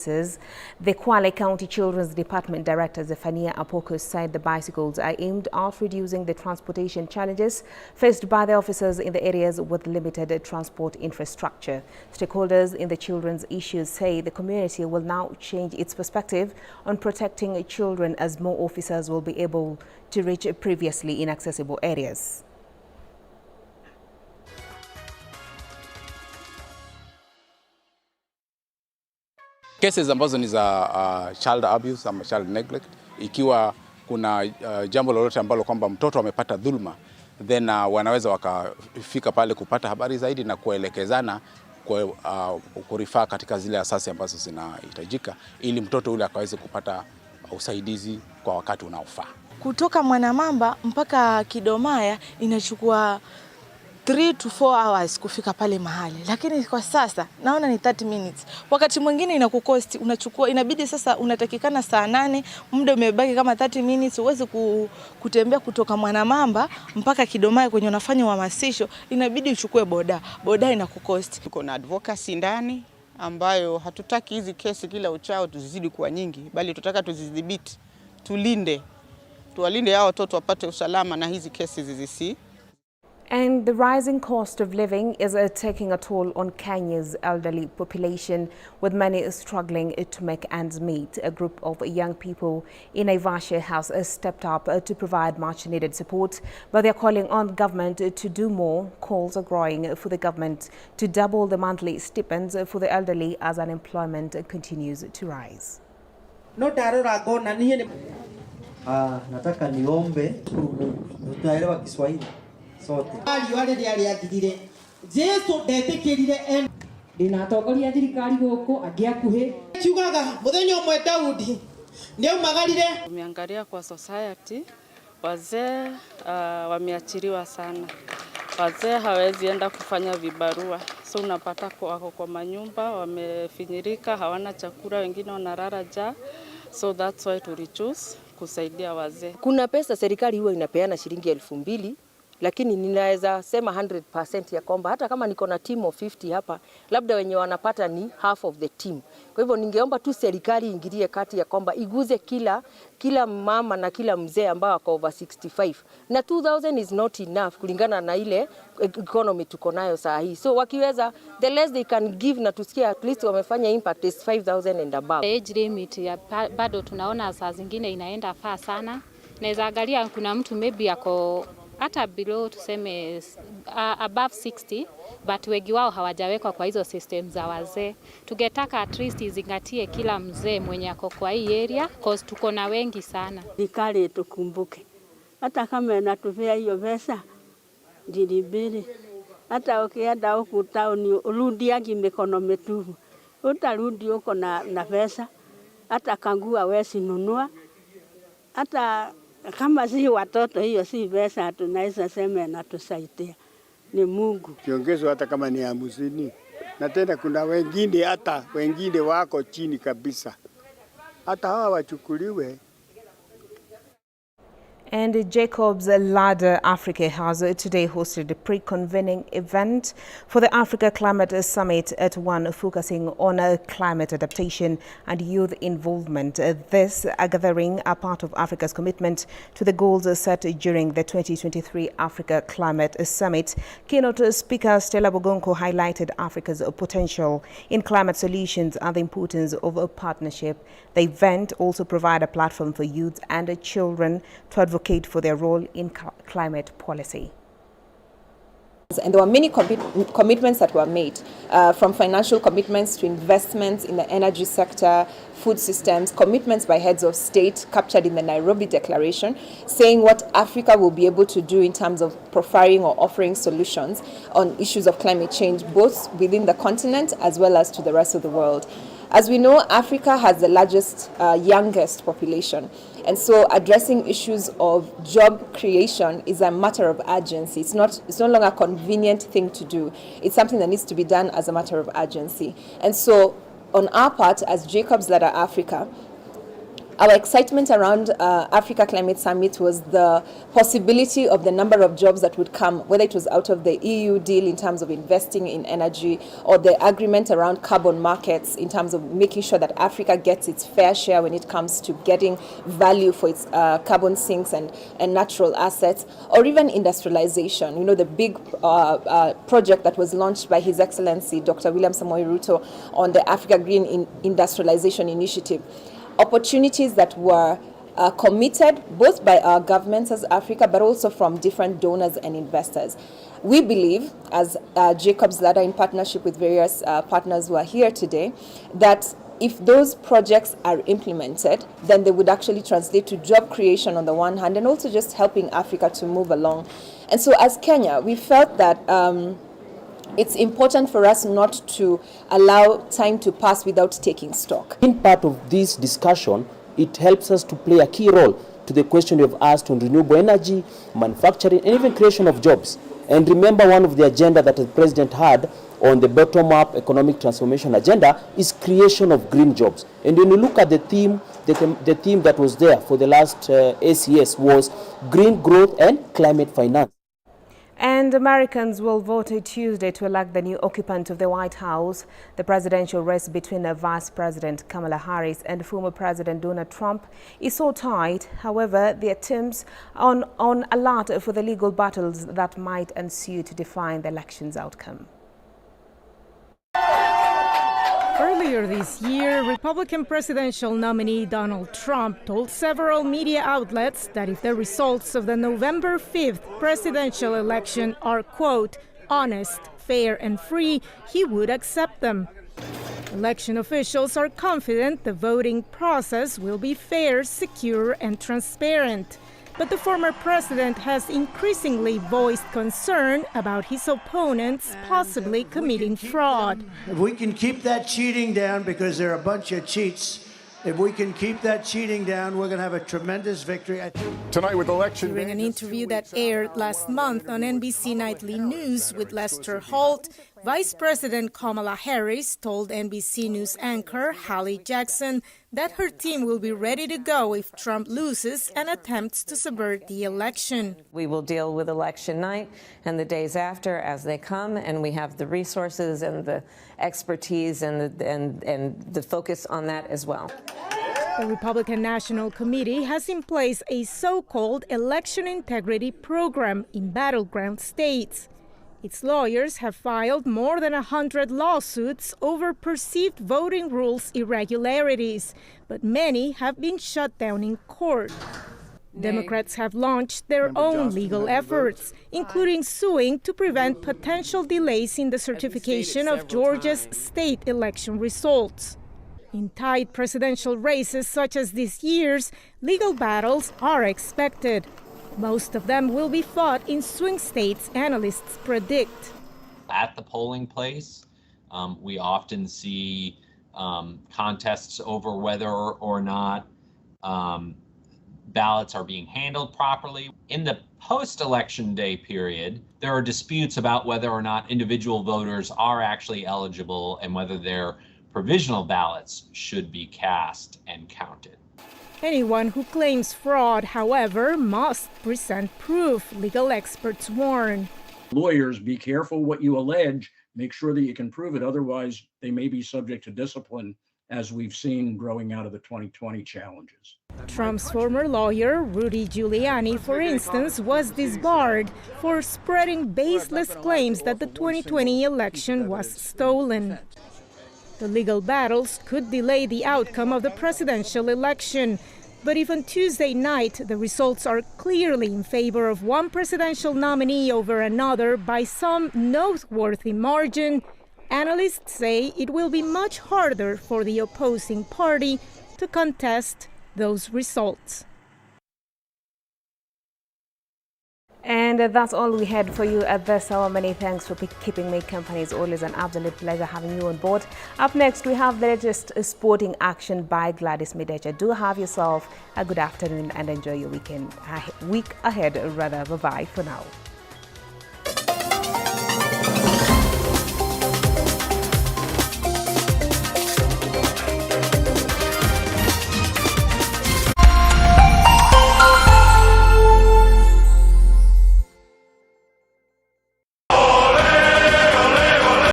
The Kwale County Children's Department Director Zephania Apoko said the bicycles are aimed at reducing the transportation challenges faced by the officers in the areas with limited transport infrastructure. Stakeholders in the children's issues say the community will now change its perspective on protecting children as more officers will be able to reach previously inaccessible areas. Cases ambazo ni za child abuse ama child neglect, ikiwa kuna jambo lolote ambalo kwamba mtoto amepata dhulma, then wanaweza wakafika pale kupata habari zaidi na kuelekezana kurifaa katika zile asasi ambazo zinahitajika ili mtoto ule akaweze kupata usaidizi kwa wakati unaofaa. Kutoka Mwanamamba mpaka Kidomaya inachukua 3 to 4 hours kufika pale mahali, lakini kwa sasa naona ni 30 minutes. Wakati mwingine inakukosti, inabidi sasa unatakikana saa 8, muda umebaki kama 30 minutes, uweze kutembea kutoka Mwanamamba mpaka Kidomaya kwenye unafanya uhamasisho, inabidi uchukue boda inakukosti. Tuko na advocacy ndani ambayo hatutaki hizi kesi kila uchao tuzizidi kuwa nyingi, bali tutaka tuzidhibiti, tuwalinde hao watoto wapate usalama na hizi kesi zizisi. And the rising cost of living is taking a toll on Kenya's elderly population, with many struggling to make ends meet. A group of young people in Naivasha has stepped up to provide much-needed support, but they're calling on government to do more. Calls are growing for the government to double the monthly stipends for the elderly as unemployment continues to rise. Nataka niombe tutaelewa Kiswahili sote. Jesu ndetikirire ndinatongoria thirikari guku angiakuhi kiugaga muthenya umwe Daudi ndiaumagarire. Tumeangalia kwa society wazee wameachiriwa sana. Wazee hawezi enda kufanya vibarua, so unapata wako kwa manyumba wamefinyirika, hawana chakula, wengine wanalala njaa. So that's why to choose kusaidia wazee. Kuna pesa serikali huwa inapeana shilingi 2,000, lakini ninaweza sema 100% ya kwamba hata kama niko na team of 50 hapa, labda wenye wanapata ni half of the team. Kwa hivyo ningeomba tu serikali ingilie kati ya kwamba iguze kila mama na kila mzee ambao wako over 65. Na 2,000 is not enough kulingana na ile economy tuko nayo saa hii. So wakiweza, the less they can give na tusikia at least wamefanya impact is 5,000 and above. Age limit ya bado tunaona saa zingine inaenda faa sana. Naweza angalia kuna mtu maybe yako hata below tuseme above 60, but wengi wao hawajawekwa kwa hizo system za wazee. Tungetaka at least izingatie kila mzee mwenye ako kwa hii area cause tuko na wengi sana. Serikali tukumbuke. Hata kama inatupea hiyo pesa ndilibiri. Hata ukienda huku town urudiagi mikono mitupu. Utarudi huko na pesa. Hata kangua wezi nunua. Hata kama si watoto hiyo si pesa tunaweza sema na tusaidia ni Mungu. Kiongezwe hata kama ni 50. Na tena kuna wengine wako chini kabisa. Hata hawa wachukuliwe. And Jacob's Ladder Africa has today hosted a pre-convening event for the Africa Climate Summit at one focusing on climate adaptation and youth involvement. This gathering are part of Africa's commitment to the goals set during the 2023 Africa Climate Summit. Keynote speaker Stella Bogonko highlighted Africa's potential in climate solutions and the importance of a partnership. The event also provided a platform for youth and children to advocate for their role in climate policy. And there were many commitments that were made, from financial commitments to investments in the energy sector, food systems, commitments by heads of state captured in the Nairobi Declaration, saying what Africa will be able to do in terms of profiling or offering solutions on issues of climate change, both within the continent as well as to the rest of the world. As we know, Africa has the largest, youngest population. And so addressing issues of job creation is a matter of urgency. It's no longer a convenient thing to do. It's something that needs to be done as a matter of urgency. And so on our part, as Jacob's Ladder Africa, Our excitement around Africa Climate Summit was the possibility of the number of jobs that would come, whether it was out of the EU deal in terms of investing in energy, or the agreement around carbon markets in terms of making sure that Africa gets its fair share when it comes to getting value for its carbon sinks and natural assets, or even industrialization. You know, the big project that was launched by His Excellency Dr. William Samoei Ruto on the Africa Green Industrialization Initiative. Opportunities that were committed both by our governments as Africa, but also from different donors and investors. We believe, as Jacob's Ladder in partnership with various partners who are here today, that if those projects are implemented, then they would actually translate to job creation on the one hand, and also just helping Africa to move along. And so as Kenya, we felt that it's important for us not to allow time to pass without taking stock. In part of this discussion, it helps us to play a key role to the question you've asked on renewable energy, manufacturing, and even creation of jobs. And remember, one of the agenda that the President had on the bottom-up economic transformation agenda is creation of green jobs. And when you look at the theme that was there for the last ACS was green growth and climate finance. And Americans will vote Tuesday to elect the new occupant of the White House. The presidential race between Vice President Kamala Harris and former President Donald Trump is so tight. However, there are teams on alert for the legal battles that might ensue to define the election's outcome. Earlier this year, Republican presidential nominee Donald Trump told several media outlets that if the results of the November 5th presidential election are, quote, honest, fair and free, he would accept them. Election officials are confident the voting process will be fair, secure and transparent. But the former president has increasingly voiced concern about his opponents possibly committing fraud. If we can keep that cheating down, because they're a bunch of cheats, if we can keep that cheating down, we're going to have a tremendous victory. Tonight with election During an interview that aired last month on NBC Nightly News with Lester Holt, Vice President Kamala Harris told NBC News anchor Hallie Jackson that her team will be ready to go if Trump loses and attempts to subvert the election. We will deal with election night and the days after as they come, and we have the resources and the expertise and the focus on that as well. The Republican National Committee has in place a so-called election integrity program in battleground states. Its lawyers have filed more than 100 lawsuits over perceived voting rules irregularities, but many have been shut down in court. Democrats have launched their own legal efforts, including suing to prevent potential delays in the certification of Georgia's state election results. In tight presidential races such as this year's, legal battles are expected. Most of them will be fought in swing states, analysts predict. At the polling place, we often see contests over whether or not ballots are being handled properly. In the post-election day period, there are disputes about whether or not individual voters are actually eligible and whether their provisional ballots should be cast and counted. Anyone who claims fraud, however, must present proof, legal experts warn. Lawyers, be careful what you allege. Make sure that you can prove it. Otherwise, they may be subject to discipline, as we've seen growing out of the 2020 challenges. Trump's former lawyer, Rudy Giuliani, for instance, was disbarred for spreading baseless claims that the 2020 election was stolen. The legal battles could delay the outcome of the presidential election. But if on Tuesday night the results are clearly in favor of one presidential nominee over another by some noteworthy margin, analysts say it will be much harder for the opposing party to contest those results. And that's all we had for you at this hour. Many thanks for keeping me company. It's always an absolute pleasure having you on board. Up next, we have the latest sporting action by Gladys Midecha. Do have yourself a good afternoon and enjoy your week ahead. Bye-bye for now.